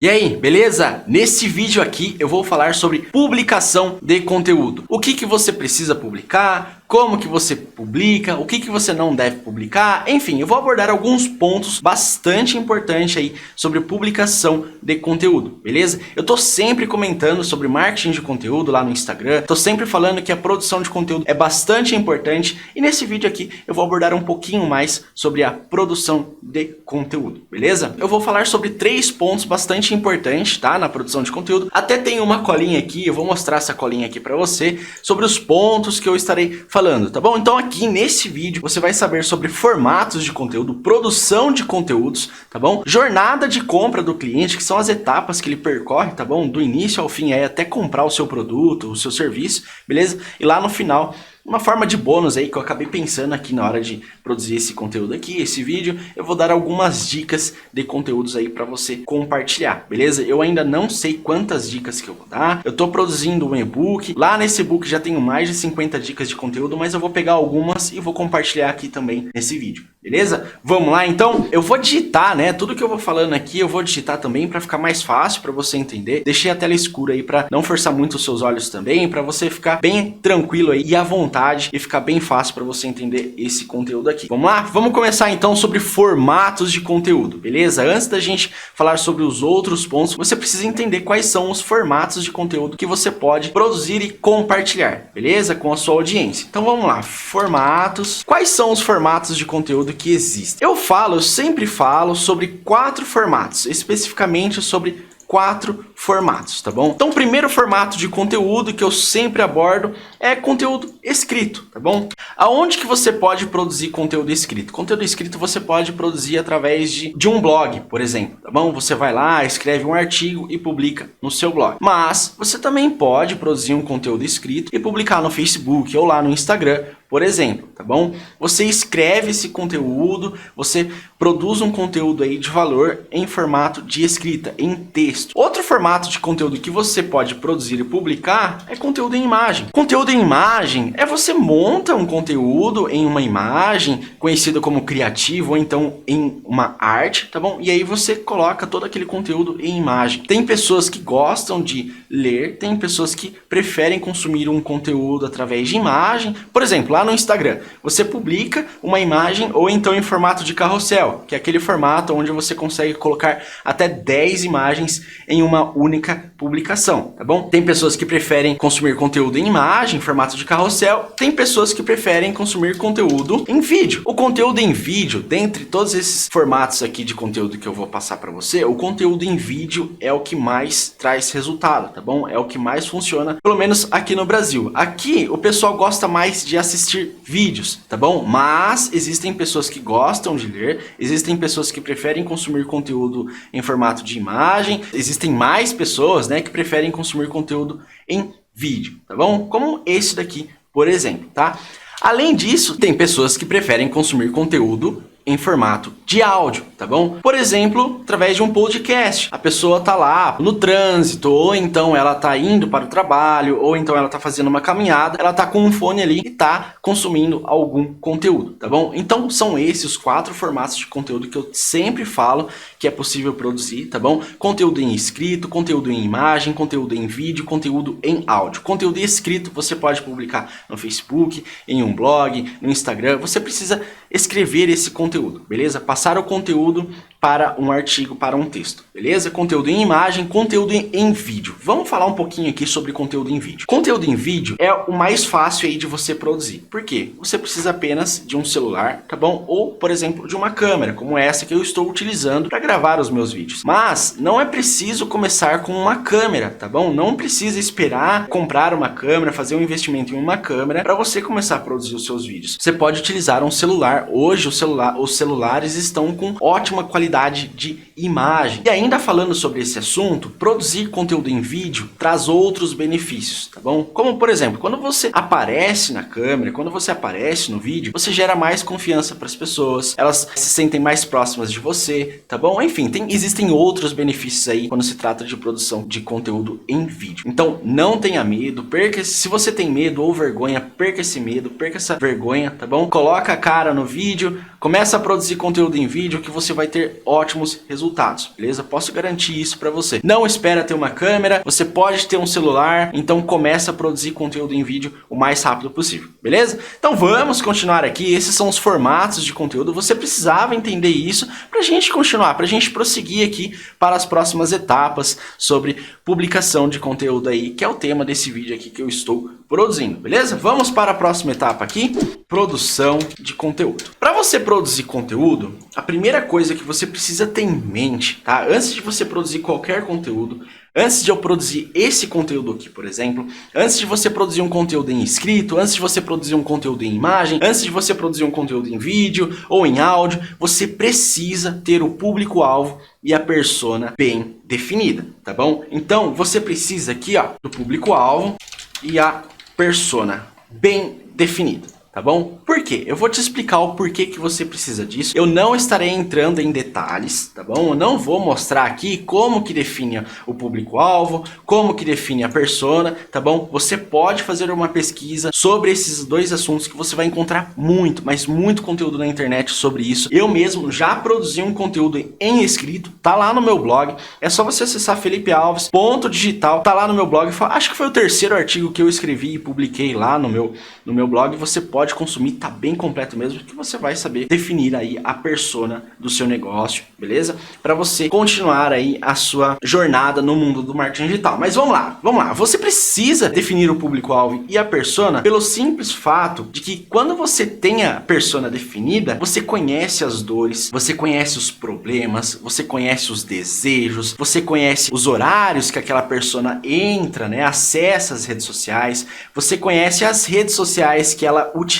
E aí, beleza? Nesse vídeo aqui eu vou falar sobre publicação de conteúdo. O que você precisa publicar, como que você publica, o que você não deve publicar, enfim, eu vou abordar alguns pontos bastante importantes aí sobre publicação de conteúdo, beleza? Eu tô sempre comentando sobre marketing de conteúdo lá no Instagram, tô sempre falando que a produção de conteúdo é bastante importante e nesse vídeo aqui eu vou abordar um pouquinho mais sobre a produção de conteúdo, beleza? Eu vou falar sobre 3 pontos bastante importante, tá? Na produção de conteúdo. Até tem uma colinha aqui, eu vou mostrar essa colinha aqui pra você, sobre os pontos que eu estarei falando, tá bom? Então aqui nesse vídeo você vai saber sobre formatos de conteúdo, produção de conteúdos, tá bom? Jornada de compra do cliente, que são as etapas que ele percorre, tá bom? Do início ao fim, até comprar o seu produto, o seu serviço, beleza? E lá no final, uma forma de bônus aí que eu acabei pensando aqui na hora de produzir esse conteúdo aqui, esse vídeo, eu vou dar algumas dicas de conteúdos aí para você compartilhar, beleza? Eu ainda não sei quantas dicas que eu vou dar, eu tô produzindo um e-book, lá nesse e-book já tenho mais de 50 dicas de conteúdo, mas eu vou pegar algumas e vou compartilhar aqui também nesse vídeo, beleza? Vamos lá então? Eu vou digitar, né? Tudo que eu vou falando aqui eu vou digitar também para ficar mais fácil para você entender. Deixei a tela escura aí para não forçar muito os seus olhos também, para você ficar bem tranquilo aí e à vontade e ficar bem fácil para você entender esse conteúdo aqui. Vamos lá? Vamos começar então sobre formatos de conteúdo, beleza? Antes da gente falar sobre os outros pontos, você precisa entender quais são os formatos de conteúdo que você pode produzir e compartilhar, beleza? Com a sua audiência. Então vamos lá, formatos. Quais são os formatos de conteúdo que existem? Eu sempre falo sobre 4 formatos, especificamente sobre 4 formatos, tá bom? Então o primeiro formato de conteúdo que eu sempre abordo é conteúdo escrito, tá bom? Aonde que você pode produzir conteúdo escrito? Conteúdo escrito você pode produzir através de um blog, por exemplo, tá bom? Você vai lá, escreve um artigo e publica no seu blog. Mas você também pode produzir um conteúdo escrito e publicar no Facebook ou lá no Instagram, por exemplo, tá bom? Você escreve esse conteúdo, você produz um conteúdo aí de valor em formato de escrita, em texto. Outro formato de conteúdo que você pode produzir e publicar é conteúdo em imagem. Conteúdo em imagem é você monta um conteúdo em uma imagem, conhecida como criativo, ou então em uma arte, tá bom? E aí você coloca todo aquele conteúdo em imagem. Tem pessoas que gostam de ler, tem pessoas que preferem consumir um conteúdo através de imagem. Por exemplo, lá no Instagram, você publica uma imagem ou então em formato de carrossel, que é aquele formato onde você consegue colocar até 10 imagens em uma única publicação, tá bom? Tem pessoas que preferem consumir conteúdo em imagem, em formato de carrossel, tem pessoas que preferem consumir conteúdo em vídeo. O conteúdo em vídeo, dentre todos esses formatos aqui de conteúdo que eu vou passar para você, o conteúdo em vídeo é o que mais traz resultado, tá bom? É o que mais funciona, pelo menos aqui no Brasil. Aqui o pessoal gosta mais de assistir vídeos, tá bom? Mas existem pessoas que gostam de ler, existem pessoas que preferem consumir conteúdo em formato de imagem, existem mais pessoas, né, que preferem consumir conteúdo em vídeo, tá bom? Como esse daqui, por exemplo, tá? Além disso, tem pessoas que preferem consumir conteúdo em formato de áudio, tá bom? Por exemplo, através de um podcast. A pessoa tá lá no trânsito, ou então ela tá indo para o trabalho, ou então ela tá fazendo uma caminhada, ela tá com um fone ali e tá consumindo algum conteúdo, tá bom? Então são esses os 4 formatos de conteúdo que eu sempre falo que é possível produzir, tá bom? Conteúdo em escrito, conteúdo em imagem, conteúdo em vídeo, conteúdo em áudio. Conteúdo escrito você pode publicar no Facebook, em um blog, no Instagram. Você precisa escrever esse conteúdo, beleza? Passar o conteúdo para um artigo, para um texto, beleza? Conteúdo em imagem, conteúdo em vídeo. Vamos falar um pouquinho aqui sobre conteúdo em vídeo. Conteúdo em vídeo é o mais fácil aí de você produzir. Por quê? Você precisa apenas de um celular, tá bom? Ou, por exemplo, de uma câmera, como essa que eu estou utilizando para gravar os meus vídeos. Mas não é preciso começar com uma câmera, tá bom? Não precisa esperar comprar uma câmera, fazer um investimento em uma câmera para você começar a produzir os seus vídeos. Você pode utilizar um celular. Hoje os celulares estão com ótima qualidade de imagem. E ainda falando sobre esse assunto, produzir conteúdo em vídeo traz outros benefícios, tá bom? Como por exemplo, quando você aparece na câmera, quando você aparece no vídeo, você gera mais confiança para as pessoas, elas se sentem mais próximas de você, tá bom? Enfim, existem outros benefícios aí quando se trata de produção de conteúdo em vídeo. Então não tenha medo, se você tem medo ou vergonha, perca esse medo, perca essa vergonha, tá bom? Coloca a cara no vídeo, Começa a produzir conteúdo em vídeo que você vai ter ótimos resultados, beleza? Posso garantir isso para você. Não espera ter uma câmera, você pode ter um celular, então começa a produzir conteúdo em vídeo o mais rápido possível, beleza? Então vamos continuar aqui, esses são os formatos de conteúdo, você precisava entender isso pra gente continuar, pra gente prosseguir aqui para as próximas etapas sobre publicação de conteúdo aí, que é o tema desse vídeo aqui que eu estou produzindo, beleza? Vamos para a próxima etapa aqui, produção de conteúdo. Para você produzir conteúdo, a primeira coisa que você precisa ter em mente, tá? Antes de você produzir qualquer conteúdo, antes de eu produzir esse conteúdo aqui, por exemplo, antes de você produzir um conteúdo em escrito, antes de você produzir um conteúdo em imagem, antes de você produzir um conteúdo em vídeo ou em áudio, você precisa ter o público-alvo e a persona bem definida, tá bom? Então, você precisa aqui, ó, do público-alvo e a persona bem definida. Tá bom? Por quê? Eu vou te explicar o porquê que você precisa disso. Eu não estarei entrando em detalhes, tá bom? Eu não vou mostrar aqui como que define o público-alvo, como que define a persona, tá bom? Você pode fazer uma pesquisa sobre esses dois assuntos que você vai encontrar muito, mas muito conteúdo na internet sobre isso. Eu mesmo já produzi um conteúdo em escrito, tá lá no meu blog. É só você acessar felipealves.digital, tá lá no meu blog. Acho que foi o terceiro artigo que eu escrevi e publiquei lá no meu blog. Você pode consumir, tá bem completo mesmo, que você vai saber definir aí a persona do seu negócio, beleza? Para você continuar aí a sua jornada no mundo do marketing digital. Mas vamos lá. Você precisa definir o público-alvo e a persona pelo simples fato de que quando você tem a persona definida, você conhece as dores, você conhece os problemas, você conhece os desejos, você conhece os horários que aquela persona entra, né? Acessa as redes sociais, você conhece as redes sociais que ela utiliza.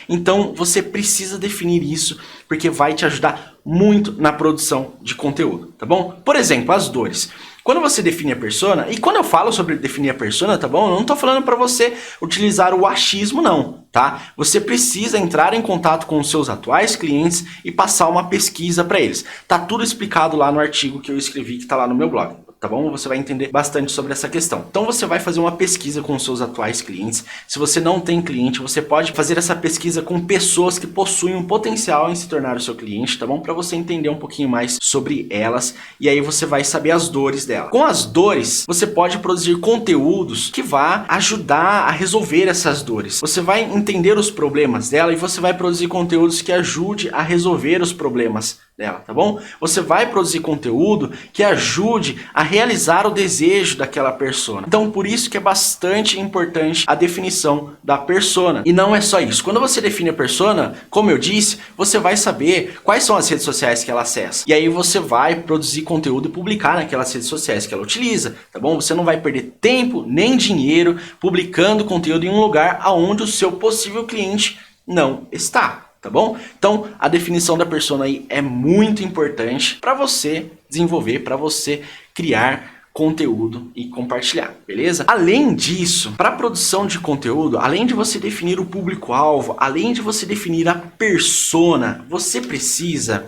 Então você precisa definir isso porque vai te ajudar muito na produção de conteúdo, tá bom? Por exemplo, as dores. Quando você define a persona, e quando eu falo sobre definir a persona, tá bom? Eu não tô falando para você utilizar o achismo não, tá? Você precisa entrar em contato com os seus atuais clientes e passar uma pesquisa para eles. Tá tudo explicado lá no artigo que eu escrevi que tá lá no meu blog. Tá bom? Você vai entender bastante sobre essa questão. Então você vai fazer uma pesquisa com os seus atuais clientes. Se você não tem cliente, você pode fazer essa pesquisa com pessoas que possuem um potencial em se tornar o seu cliente, tá bom? Para você entender um pouquinho mais sobre elas e aí você vai saber as dores dela. Com as dores, você pode produzir conteúdos que vá ajudar a resolver essas dores. Você vai entender os problemas dela e você vai produzir conteúdos que ajude a resolver os problemas dela, tá bom? Você vai produzir conteúdo que ajude a realizar o desejo daquela persona. Então, por isso que é bastante importante a definição da persona. E não é só isso. Quando você define a persona, como eu disse, você vai saber quais são as redes sociais que ela acessa. E aí você vai produzir conteúdo e publicar naquelas redes sociais que ela utiliza, tá bom? Você não vai perder tempo nem dinheiro publicando conteúdo em um lugar aonde o seu possível cliente não está. Tá bom? Então, a definição da persona aí é muito importante para você desenvolver, para você criar conteúdo e compartilhar, beleza? Além disso, para produção de conteúdo, além de você definir o público-alvo, além de você definir a persona, você precisa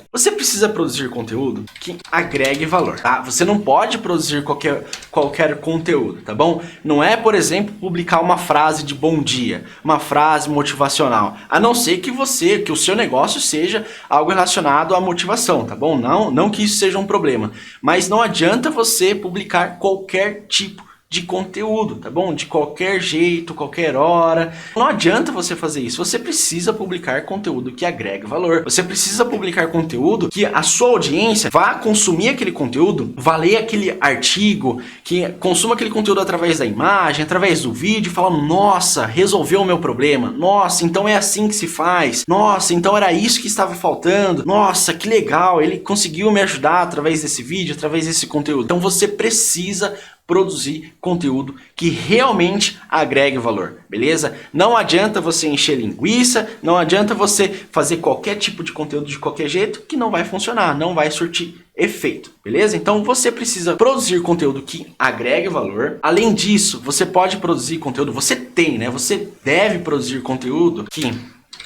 produzir conteúdo que agregue valor, tá? Você não pode produzir qualquer conteúdo, tá bom? Não é, por exemplo, publicar uma frase de bom dia, uma frase motivacional, a não ser que o seu negócio seja algo relacionado à motivação, tá bom? Não que isso seja um problema, mas não adianta você publicar qualquer tipo de conteúdo, tá bom? De qualquer jeito, qualquer hora. Não adianta você fazer isso. Você precisa publicar conteúdo que agregue valor. Você precisa publicar conteúdo que a sua audiência vá consumir aquele conteúdo, vá ler aquele artigo, que consuma aquele conteúdo através da imagem, através do vídeo, falando, nossa, resolveu o meu problema. Nossa, então é assim que se faz. Nossa, então era isso que estava faltando. Nossa, que legal, ele conseguiu me ajudar através desse vídeo, através desse conteúdo. Então você precisa produzir conteúdo que realmente agregue valor, beleza? Não adianta você encher linguiça, não adianta você fazer qualquer tipo de conteúdo de qualquer jeito que não vai funcionar, não vai surtir efeito, beleza? Então você precisa produzir conteúdo que agregue valor. Além disso, você pode produzir conteúdo, você deve produzir conteúdo que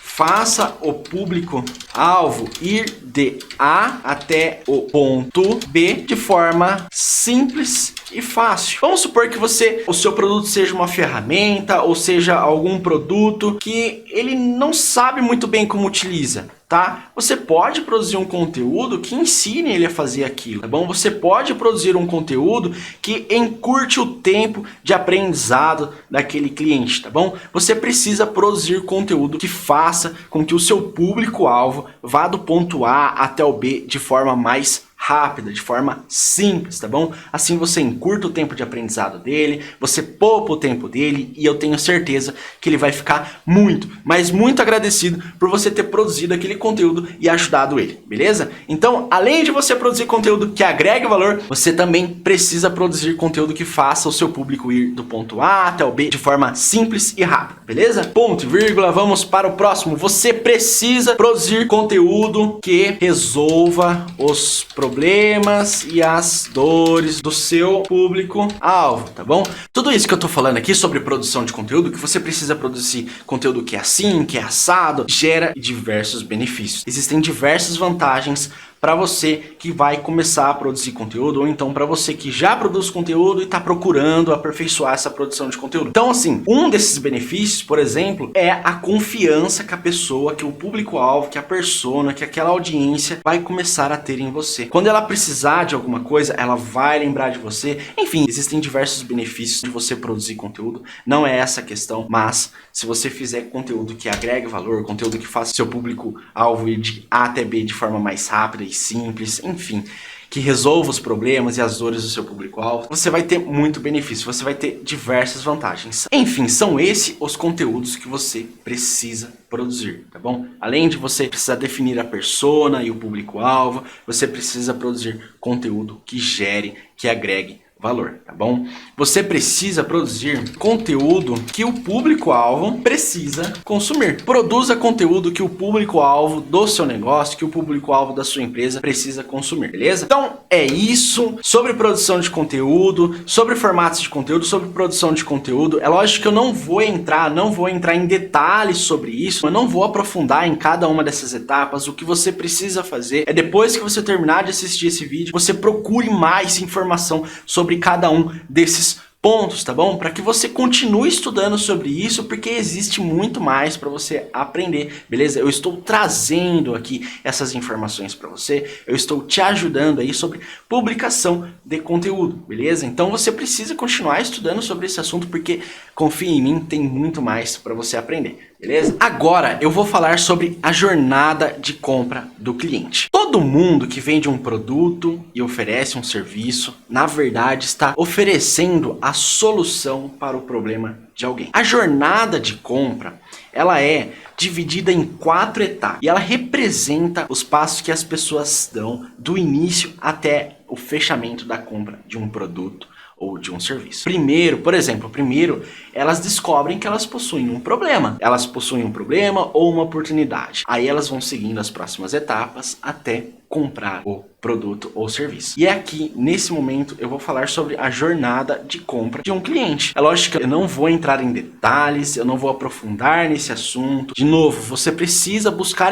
faça o público-alvo ir de A até o ponto B de forma simples e fácil. Vamos supor que o seu produto seja uma ferramenta ou seja algum produto que ele não sabe muito bem como utiliza. Tá? Você pode produzir um conteúdo que ensine ele a fazer aquilo, tá bom? Você pode produzir um conteúdo que encurte o tempo de aprendizado daquele cliente, tá bom? Você precisa produzir conteúdo que faça com que o seu público-alvo vá do ponto A até o B de forma mais rápida, de forma simples, tá bom? Assim você encurta o tempo de aprendizado dele, você poupa o tempo dele e eu tenho certeza que ele vai ficar muito, mas muito agradecido por você ter produzido aquele conteúdo e ajudado ele, beleza? Então, além de você produzir conteúdo que agregue valor, você também precisa produzir conteúdo que faça o seu público ir do ponto A até o B de forma simples e rápida, beleza? Ponto e vírgula, vamos para o próximo. Você precisa produzir conteúdo que resolva os problemas e as dores do seu público-alvo, tá bom? Tudo isso que eu tô falando aqui sobre produção de conteúdo, que você precisa produzir conteúdo que é assim, que é assado, gera diversos benefícios. Existem diversas vantagens para você que vai começar a produzir conteúdo, ou então para você que já produz conteúdo e está procurando aperfeiçoar essa produção de conteúdo. Então assim, um desses benefícios, por exemplo, é a confiança que a pessoa, que o público-alvo, que a persona, que aquela audiência vai começar a ter em você. Quando ela precisar de alguma coisa, ela vai lembrar de você. Enfim, existem diversos benefícios de você produzir conteúdo, não é essa a questão, mas se você fizer conteúdo que agregue valor, conteúdo que faça seu público-alvo ir de A até B de forma mais rápida e simples, enfim, que resolva os problemas e as dores do seu público-alvo, você vai ter muito benefício, você vai ter diversas vantagens. Enfim, são esses os conteúdos que você precisa produzir, tá bom? Além de você precisar definir a persona e o público-alvo, você precisa produzir conteúdo que gere, que agregue valor, tá bom? Você precisa produzir conteúdo que o público-alvo precisa consumir. Produza conteúdo que o público-alvo do seu negócio, que o público-alvo da sua empresa precisa consumir, beleza? Então é isso sobre produção de conteúdo, sobre formatos de conteúdo, sobre produção de conteúdo. É lógico que eu não vou entrar em detalhes sobre isso, eu não vou aprofundar em cada uma dessas etapas. O que você precisa fazer é, depois que você terminar de assistir esse vídeo, você procure mais informação sobre cada um desses pontos, tá bom? Para que você continue estudando sobre isso, porque existe muito mais para você aprender, beleza? Eu estou trazendo aqui essas informações para você, eu estou te ajudando aí sobre publicação de conteúdo, beleza? Então você precisa continuar estudando sobre esse assunto, porque confia em mim, tem muito mais para você aprender, beleza? Agora eu vou falar sobre a jornada de compra do cliente. Todo mundo que vende um produto e oferece um serviço, na verdade está oferecendo a solução para o problema de alguém. A jornada de compra, ela é dividida em 4 etapas e ela representa os passos que as pessoas dão do início até o fechamento da compra de um produto ou de um serviço. Primeiro, por exemplo, elas descobrem que elas possuem um problema. Elas possuem um problema ou uma oportunidade. Aí elas vão seguindo as próximas etapas até comprar o produto ou serviço. E aqui, nesse momento, eu vou falar sobre a jornada de compra de um cliente. É lógico que eu não vou entrar em detalhes, eu não vou aprofundar nesse assunto. De novo, você precisa buscar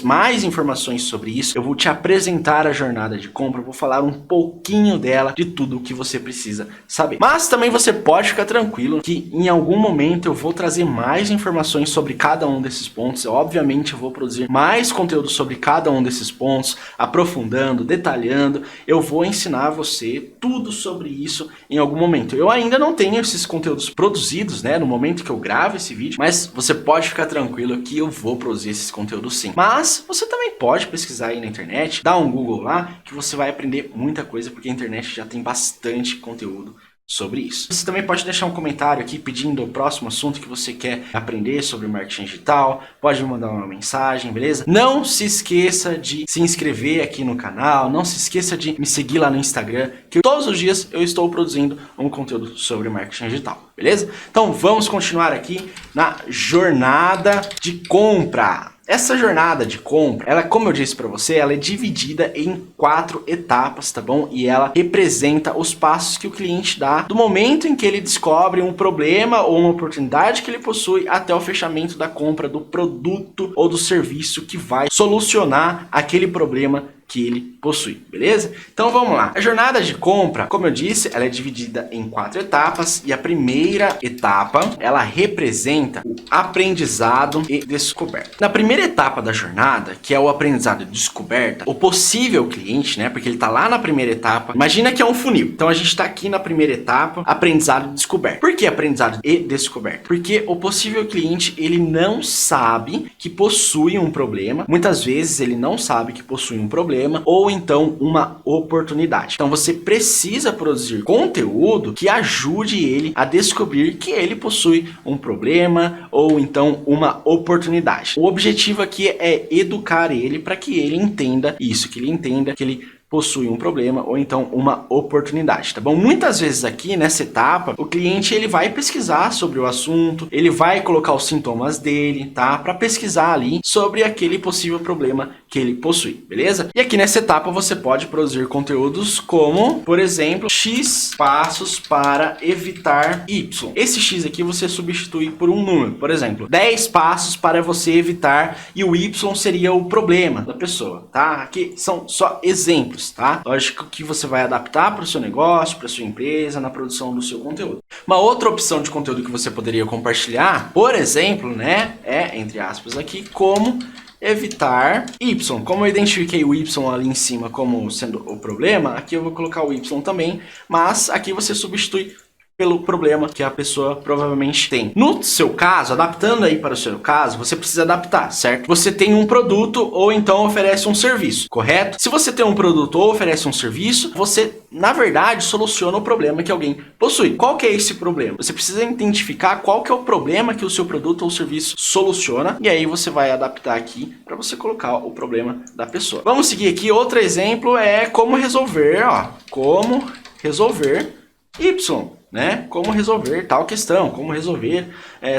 mais informações sobre isso. Eu vou te apresentar a jornada de compra, eu vou falar um pouquinho dela, de tudo o que você precisa saber. Mas também você pode ficar tranquilo que em algum momento eu vou trazer mais informações sobre cada um desses pontos. Obviamente eu vou produzir mais conteúdo sobre cada um desses pontos, aprofundando, detalhando. Eu vou ensinar você tudo sobre isso em algum momento. Eu ainda não tenho esses conteúdos produzidos, né, no momento que eu gravo esse vídeo, mas você pode ficar tranquilo que eu vou produzir esses conteúdos sim. Mas você também pode pesquisar aí na internet, dar um Google lá, que você vai aprender muita coisa, porque a internet já tem bastante conteúdo sobre isso. Você também pode deixar um comentário aqui pedindo o próximo assunto que você quer aprender sobre marketing digital, pode me mandar uma mensagem, beleza? Não se esqueça de se inscrever aqui no canal, não se esqueça de me seguir lá no Instagram, que todos os dias eu estou produzindo um conteúdo sobre marketing digital, beleza? Então vamos continuar aqui na jornada de compra. Essa jornada de compra, ela, como eu disse para você, ela é dividida em 4 etapas, tá bom? E ela representa os passos que o cliente dá do momento em que ele descobre um problema ou uma oportunidade que ele possui até o fechamento da compra do produto ou do serviço que vai solucionar aquele problema que ele possui, beleza? Então vamos lá. A jornada de compra, como eu disse, ela é dividida em 4 etapas e a primeira etapa, ela representa o aprendizado e descoberta. Na primeira etapa da jornada, que é o aprendizado e descoberta, o possível cliente, né, porque ele tá lá na primeira etapa, imagina que é um funil. Então a gente tá aqui na primeira etapa, aprendizado e descoberta. Por que aprendizado e descoberta? Porque o possível cliente, ele não sabe que possui um problema, muitas vezes ele não sabe que possui um problema, ou então uma oportunidade. Então você precisa produzir conteúdo que ajude ele a descobrir que ele possui um problema ou então uma oportunidade. O objetivo aqui é educar ele para que ele entenda isso, que ele entenda que ele possui um problema ou então uma oportunidade, tá bom? Muitas vezes aqui nessa etapa, o cliente ele vai pesquisar sobre o assunto, ele vai colocar os sintomas dele, tá? Para pesquisar ali sobre aquele possível problema que ele possui, beleza? E aqui nessa etapa você pode produzir conteúdos como, por exemplo, X passos para evitar Y. Esse X aqui você substitui por um número, por exemplo, 10 passos para você evitar, e o Y seria o problema da pessoa, tá? Aqui são só exemplos. Tá? Lógico que você vai adaptar para o seu negócio, para sua empresa, na produção do seu conteúdo. Uma outra opção de conteúdo que você poderia compartilhar, por exemplo, né, é, entre aspas aqui, como evitar Y. Como eu identifiquei o Y ali em cima como sendo o problema, aqui eu vou colocar o Y também, mas aqui você substitui pelo problema que a pessoa provavelmente tem. No seu caso, adaptando aí para o seu caso, você precisa adaptar, certo? Você tem um produto ou então oferece um serviço, correto? Se você tem um produto ou oferece um serviço, você, na verdade, soluciona o problema que alguém possui. Qual que é esse problema? Você precisa identificar qual que é o problema que o seu produto ou serviço soluciona, e aí você vai adaptar aqui para você colocar o problema da pessoa. Vamos seguir aqui. Outro exemplo é como resolver, ó, como resolver Y, né? Como resolver tal questão, como resolver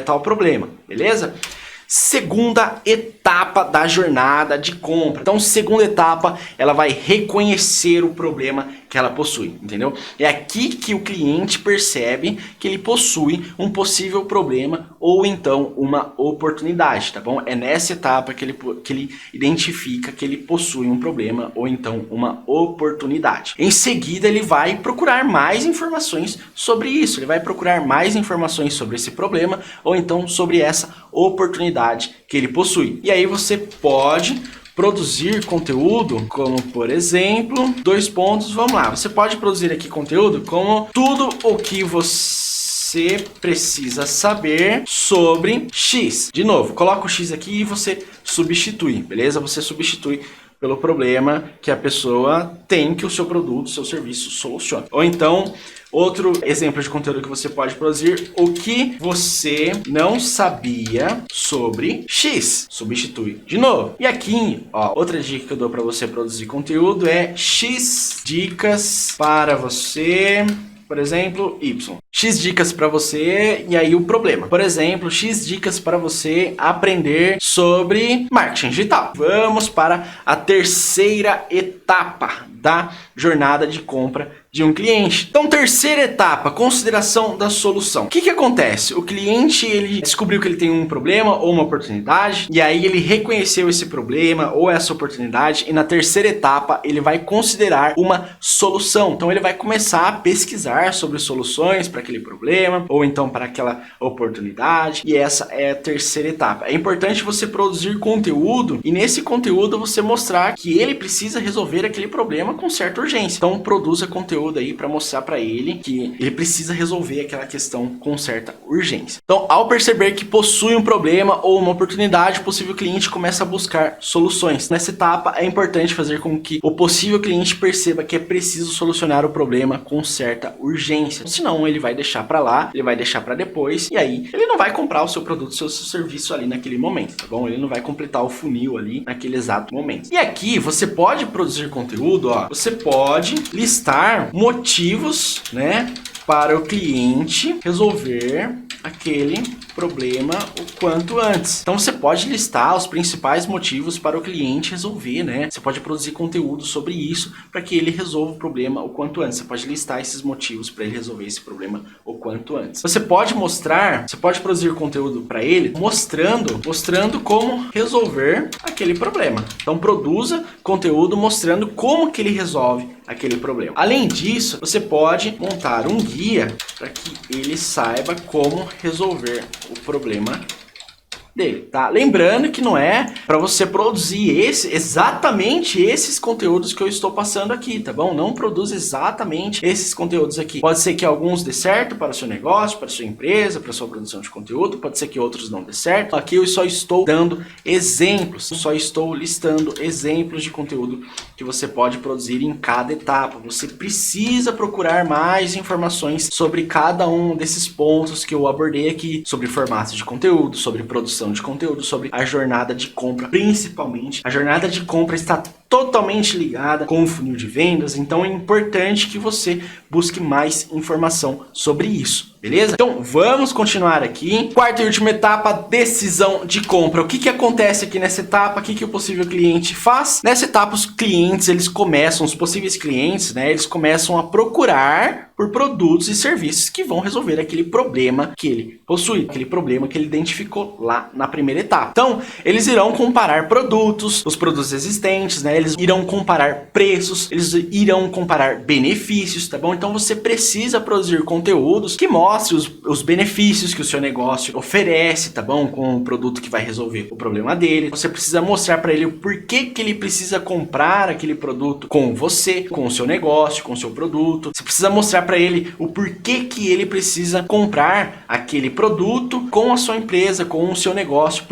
tal problema, beleza? Segunda etapa da jornada de compra. Então, segunda etapa, ela vai reconhecer o problema que ela possui, entendeu? É aqui que o cliente percebe que ele possui um possível problema ou então uma oportunidade, tá bom? É nessa etapa que ele identifica que ele possui um problema ou então uma oportunidade. Em seguida, ele vai procurar mais informações sobre isso, ele vai procurar mais informações sobre esse problema ou então sobre essa oportunidade que ele possui. E aí você pode produzir conteúdo como, por exemplo, 2 pontos, vamos lá. Você pode produzir aqui conteúdo como tudo o que você precisa saber sobre X. De novo, coloca o X aqui e você substitui, beleza? Você substitui pelo problema que a pessoa tem que o seu produto, o seu serviço soluciona. Ou então, outro exemplo de conteúdo que você pode produzir, o que você não sabia sobre X. Substitui de novo. E aqui, ó, outra dica que eu dou para você produzir conteúdo é X dicas para você, por exemplo, Y. X dicas para você e aí o problema. Por exemplo, X dicas para você aprender sobre marketing digital. Vamos para a terceira etapa da jornada de compra de um cliente. Então, terceira etapa, consideração da solução. O que acontece? O cliente, ele descobriu que ele tem um problema ou uma oportunidade, e aí ele reconheceu esse problema ou essa oportunidade, e na terceira etapa ele vai considerar uma solução. Então ele vai começar a pesquisar sobre soluções para aquele problema ou então para aquela oportunidade, e essa é a terceira etapa. É importante você produzir conteúdo e nesse conteúdo você mostrar que ele precisa resolver aquele problema com certa urgência. Então produza conteúdo aí para mostrar para ele que ele precisa resolver aquela questão com certa urgência. Então, ao perceber que possui um problema ou uma oportunidade, o possível cliente começa a buscar soluções. Nessa etapa, é importante fazer com que o possível cliente perceba que é preciso solucionar o problema com certa urgência. Senão, ele vai deixar para lá, ele vai deixar para depois, e aí ele não vai comprar o seu produto, o seu serviço ali naquele momento, tá bom? Ele não vai completar o funil ali naquele exato momento. E aqui, você pode produzir conteúdo, ó, você pode listar motivos, né, para o cliente resolver aquele problema o quanto antes. Então você pode listar os principais motivos para o cliente resolver, né? Você pode produzir conteúdo sobre isso para que ele resolva o problema o quanto antes. Você pode listar esses motivos para ele resolver esse problema o quanto antes. Você pode produzir conteúdo para ele mostrando como resolver aquele problema. Então produza conteúdo mostrando como que ele resolve aquele problema. Além disso, você pode montar um guia para que ele saiba como resolver o problema dele, tá? Lembrando que não é para você produzir exatamente esses conteúdos que eu estou passando aqui, tá bom? Não produz exatamente esses conteúdos aqui. Pode ser que alguns dê certo para o seu negócio, para a sua empresa, para a sua produção de conteúdo, pode ser que outros não dê certo. Aqui eu só estou dando exemplos, só estou listando exemplos de conteúdo que você pode produzir em cada etapa. Você precisa procurar mais informações sobre cada um desses pontos que eu abordei aqui, sobre formatos de conteúdo, sobre produção de conteúdo, sobre a jornada de compra, principalmente. A jornada de compra está totalmente ligada com o funil de vendas, então é importante que você busque mais informação sobre isso. Beleza? Então vamos continuar aqui. Quarta e última etapa, decisão de compra. O que acontece aqui nessa etapa? O que o possível cliente faz? Nessa etapa os possíveis clientes, né? Eles começam a procurar por produtos e serviços que vão resolver aquele problema que ele possui, aquele problema que ele identificou lá na primeira etapa. Então, eles irão comparar produtos, os produtos existentes, né? Eles irão comparar preços, eles irão comparar benefícios, tá bom? Então você precisa produzir conteúdos que mostrem os benefícios que o seu negócio oferece, tá bom? Com o produto que vai resolver o problema dele. Você precisa mostrar para ele o porquê que ele precisa comprar aquele produto com você, com o seu negócio, com o seu produto. Você precisa mostrar para ele o porquê que ele precisa comprar aquele produto com a sua empresa, com o seu negócio,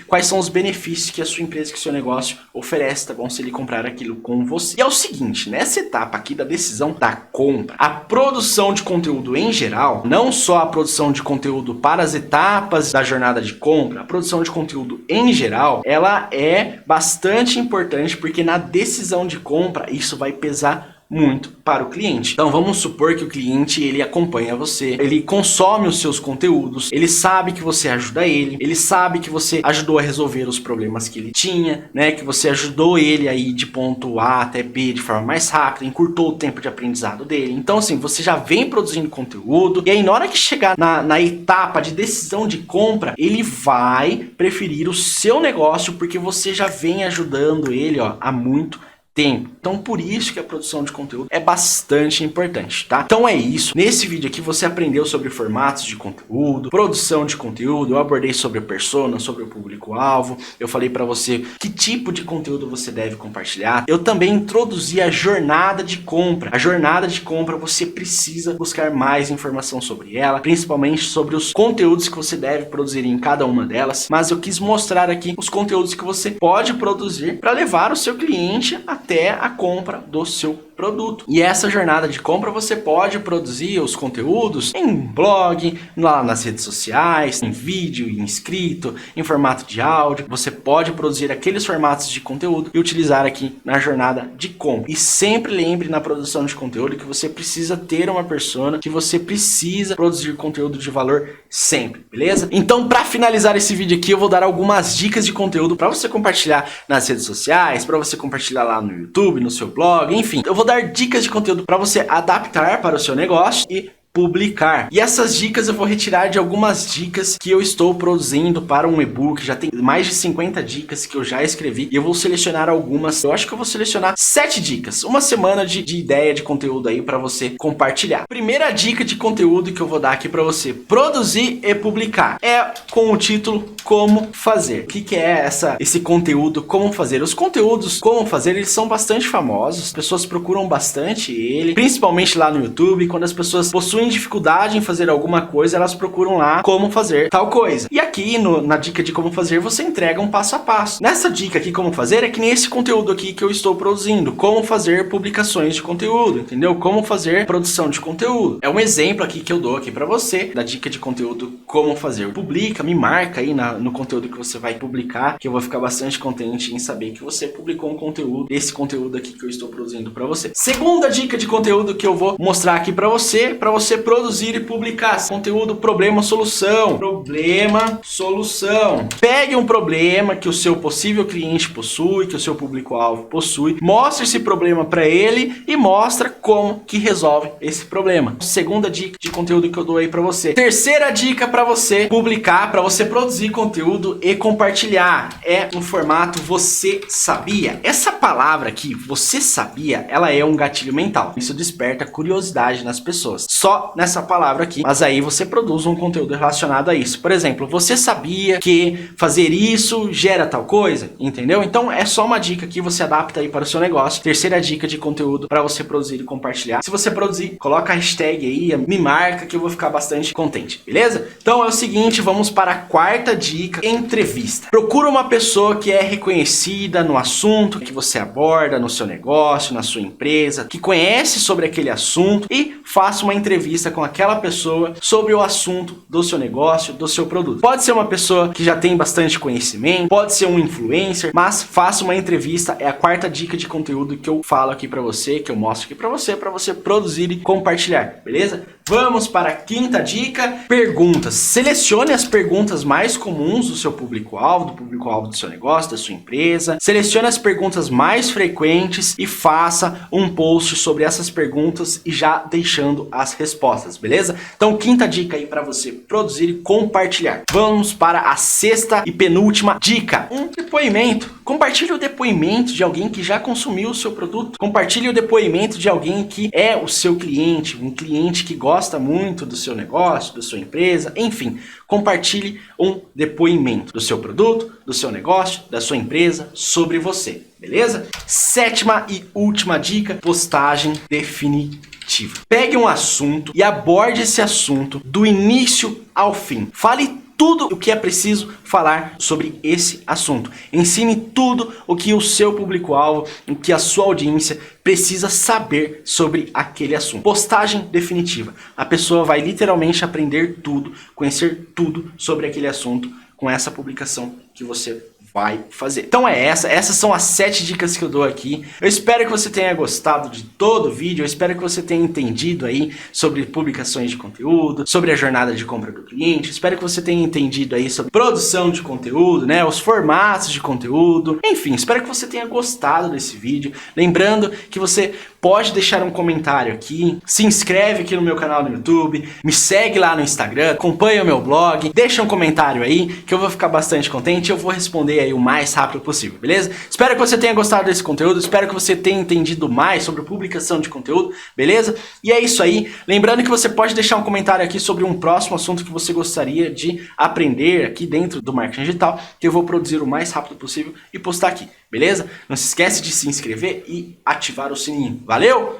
quais são os benefícios que a sua empresa, que o seu negócio oferece, tá bom? Se ele comprar aquilo com você. E é o seguinte, nessa etapa aqui da decisão da compra, a produção de conteúdo em geral, não só a produção de conteúdo para as etapas da jornada de compra, a produção de conteúdo em geral, ela é bastante importante porque na decisão de compra isso vai pesar muito para o cliente. Então vamos supor que o cliente ele acompanha você, ele consome os seus conteúdos, ele sabe que você ajuda ele sabe que você ajudou a resolver os problemas que ele tinha, né? Que você ajudou ele a ir de ponto A até B de forma mais rápida, encurtou o tempo de aprendizado dele. Então assim, você já vem produzindo conteúdo e aí na hora que chegar na etapa de decisão de compra, ele vai preferir o seu negócio porque você já vem ajudando ele há muito tempo. Então por isso que a produção de conteúdo é bastante importante, tá? Então é isso. Nesse vídeo aqui você aprendeu sobre formatos de conteúdo, produção de conteúdo, eu abordei sobre a persona, sobre o público-alvo, eu falei para você que tipo de conteúdo você deve compartilhar. Eu também introduzi a jornada de compra. A jornada de compra você precisa buscar mais informação sobre ela, principalmente sobre os conteúdos que você deve produzir em cada uma delas, mas eu quis mostrar aqui os conteúdos que você pode produzir para levar o seu cliente até a compra do seu produto. E essa jornada de compra você pode produzir os conteúdos em blog, lá nas redes sociais, em vídeo, em escrito, em formato de áudio. Você pode produzir aqueles formatos de conteúdo e utilizar aqui na jornada de compra. E sempre lembre na produção de conteúdo que você precisa ter uma persona, que você precisa produzir conteúdo de valor sempre, beleza? Então, para finalizar esse vídeo aqui, eu vou dar algumas dicas de conteúdo para você compartilhar nas redes sociais, para você compartilhar lá no YouTube, no seu blog, enfim. Eu vou dar dicas de conteúdo para você adaptar para o seu negócio e publicar. E essas dicas eu vou retirar de algumas dicas que eu estou produzindo para um e-book. Já tem mais de 50 dicas que eu já escrevi e eu vou selecionar algumas. Eu acho que eu vou selecionar 7 dicas. Uma semana de ideia de conteúdo aí para você compartilhar. Primeira dica de conteúdo que eu vou dar aqui para você produzir e publicar é com o título Como Fazer. O que é esse conteúdo Como Fazer? Os conteúdos Como Fazer, eles são bastante famosos. As pessoas procuram bastante ele, principalmente lá no YouTube. Quando as pessoas possuem dificuldade em fazer alguma coisa, elas procuram lá como fazer tal coisa. E aqui na dica de como fazer, você entrega um passo a passo. Nessa dica aqui como fazer, é que nem esse conteúdo aqui que eu estou produzindo. Como fazer publicações de conteúdo, entendeu? Como fazer produção de conteúdo. É um exemplo aqui que eu dou aqui pra você, da dica de conteúdo como fazer. Publica, me marca aí no conteúdo que você vai publicar, que eu vou ficar bastante contente em saber que você publicou um conteúdo, esse conteúdo aqui que eu estou produzindo pra você. Segunda dica de conteúdo que eu vou mostrar aqui pra você você produzir e publicar conteúdo problema-solução. Problema-solução. Pegue um problema que o seu possível cliente possui, que o seu público-alvo possui, mostre esse problema para ele e mostra como que resolve esse problema. Segunda dica de conteúdo que eu dou aí para você. Terceira dica para você publicar, para você produzir conteúdo e compartilhar, é um formato você sabia. Essa palavra aqui, você sabia, ela é um gatilho mental. Isso desperta curiosidade nas pessoas. Só nessa palavra aqui, mas aí você produz um conteúdo relacionado a isso. Por exemplo, você sabia que fazer isso gera tal coisa? Entendeu? Então é só uma dica que você adapta aí para o seu negócio. Terceira dica de conteúdo para você produzir e compartilhar. Se você produzir, coloca a hashtag aí, me marca que eu vou ficar bastante contente, beleza? Então é o seguinte, vamos para a quarta dica, entrevista. Procura uma pessoa que é reconhecida no assunto que você aborda no seu negócio, na sua empresa, que conhece sobre aquele assunto e faça uma entrevista com aquela pessoa sobre o assunto do seu negócio, do seu produto. Pode ser uma pessoa que já tem bastante conhecimento, pode ser um influencer, mas faça uma entrevista. É a quarta dica de conteúdo que eu falo aqui pra você, que eu mostro aqui pra você produzir e compartilhar, beleza? Vamos para a quinta dica, perguntas. Selecione as perguntas mais comuns do seu público-alvo, do público-alvo do seu negócio, da sua empresa. Selecione as perguntas mais frequentes e faça um post sobre essas perguntas e já deixando as respostas, beleza? Então, quinta dica aí para você produzir e compartilhar. Vamos para a sexta e penúltima dica, um depoimento. Compartilhe o depoimento de alguém que já consumiu o seu produto. Compartilhe o depoimento de alguém que é o seu cliente, um cliente que gosta muito do seu negócio, da sua empresa, enfim, compartilhe um depoimento do seu produto, do seu negócio, da sua empresa, sobre você, beleza? Sétima e última dica, postagem definitiva. Pegue um assunto e aborde esse assunto do início ao fim. Fale tudo o que é preciso falar sobre esse assunto. Ensine tudo o que o seu público-alvo, o que a sua audiência precisa saber sobre aquele assunto. Postagem definitiva. A pessoa vai literalmente aprender tudo, conhecer tudo sobre aquele assunto com essa publicação que você vai fazer. Então essas são as 7 dicas que eu dou aqui. Eu espero que você tenha gostado de todo o vídeo, eu espero que você tenha entendido aí sobre publicações de conteúdo, sobre a jornada de compra do cliente, eu espero que você tenha entendido aí sobre produção de conteúdo, né, os formatos de conteúdo, enfim, espero que você tenha gostado desse vídeo. Lembrando que você pode deixar um comentário aqui, se inscreve aqui no meu canal no YouTube, me segue lá no Instagram, acompanha o meu blog, deixa um comentário aí que eu vou ficar bastante contente e eu vou responder aí o mais rápido possível, beleza? Espero que você tenha gostado desse conteúdo, espero que você tenha entendido mais sobre publicação de conteúdo, beleza? E é isso aí, lembrando que você pode deixar um comentário aqui sobre um próximo assunto que você gostaria de aprender aqui dentro do marketing digital, que eu vou produzir o mais rápido possível e postar aqui, beleza? Não se esquece de se inscrever e ativar o sininho. Valeu?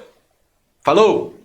Falou!